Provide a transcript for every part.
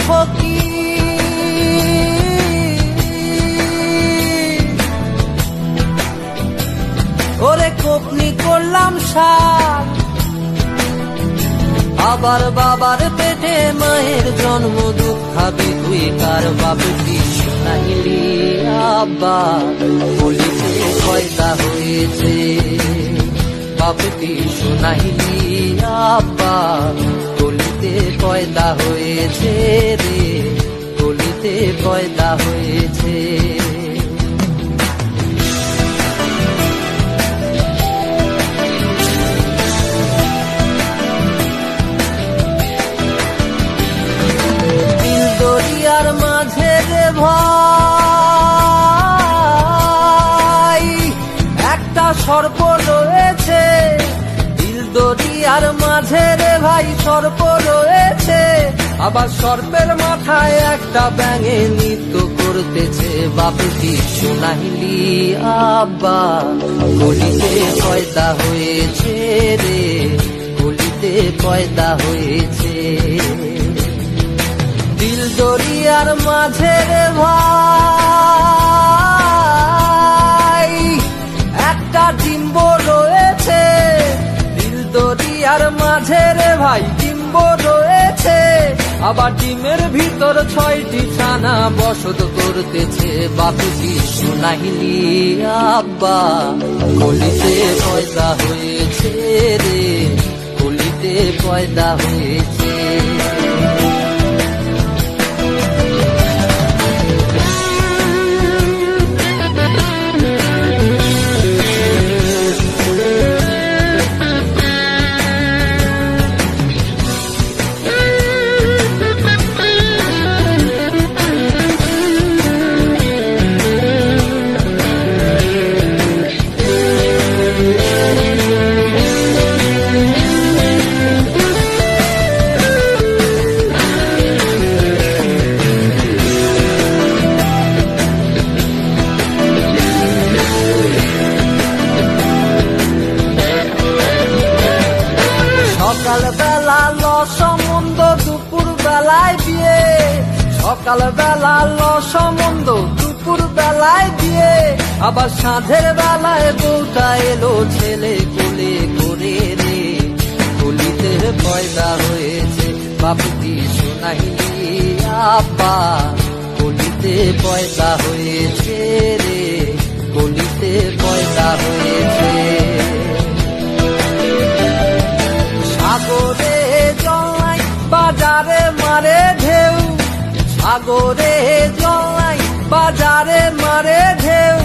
ফকির, ওরে কোপনি করলাম সার। আবার বাবার পেটে মায়ের জন্ম, দুধ খাবি তুই কার বাপ কি শুনাইলি আব্বা, বলিতে পয়দা হয়েছে বাপ কি শুনাইলি আব্বা, বলিতে পয়দা হয়েছে রে, বলিতে পয়দা হয়েছে। দরিয়ার মাঝে রে ভাই একটা সর্প রয়েছে, দিল দরিয়ার মাঝে রে ভাই সর্প রয়েছে, আবার সর্পের মাথায় একটা ব্যাঙে নৃত্য করতেছে। বাপ কি শুনাইলি আব্বা, বলিতে পয়দা হয়েছে রে, বলিতে পয়দা হয়েছে। দিল দরিয়ার মাঝে রে ভাই একটা ডিম্ব রয়েছে, দিল দরিয়ার মাঝে রে ভাই ডিম্ব রয়েছে, আবার ডিমের ভিতর 6টি ছানা বসত করতেছে। বাপ কি শুনাইলি আব্বা, বলিতে পয়দা হয়েছে রে, বলিতে পয়দা হয়েছে। সকালবেলা লসমন্দ, দুপুর বেলায় বিয়ে, সকালবেলা লসমন্দ, দুপুর বেলায় বিয়ে, আবার সাঁঝের বেলায় বউটা এলো ছেলে কোলে করে রে, বলিতে পয়দা হয়েছে। বাপ কি শুনাইলি আব্বা, বলিতে পয়দা হয়েছে রে, বলিতে পয়দা হয়েছে। সাগরে জল বাজারে মারে ঢেউ, সাগরে জল বাজারে মারে ঢেউ,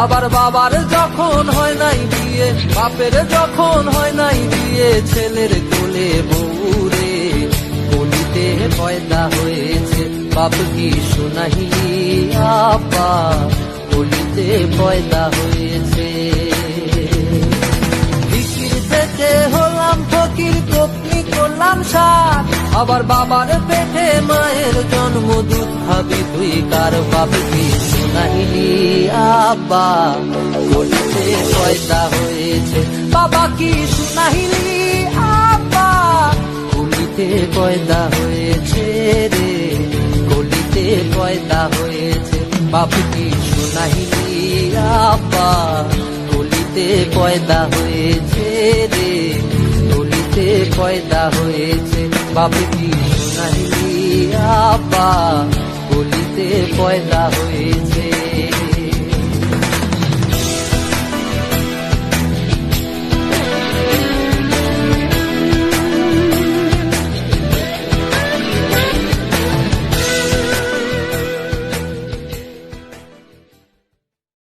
আবার বাবার যখন হয় নাই বিয়ে, বাপের যখন হয় নাই বিয়ে, ছেলের কোলে বউরে, বলিতে পয়দা হয়েছে। বাপ কি শুনাইলি আব্বা, বলিতে পয়দা হয়েছে। ফকির থেকে হলাম ফকির, কোপনি করলাম সার, আবার বাবার পেটে মায়ের জন্ম, দুধ খাবি তুই কার বাপ কি শুনাইলি আব্বা, বলিতে পয়দা হয়েছে। বাবা কি শুনাইলি আব্বা, বলিতে পয়দা হয়েছে রে, বলিতে পয়দা হয়েছে। বাপ কি শুনাইলি আব্বা, বলিতে পয়দা হয়েছে রে, বলিতে পয়দা হয়েছে। বাপ কি শুনাইলি আব্বা, বলিতে পয়দা হয়েছে।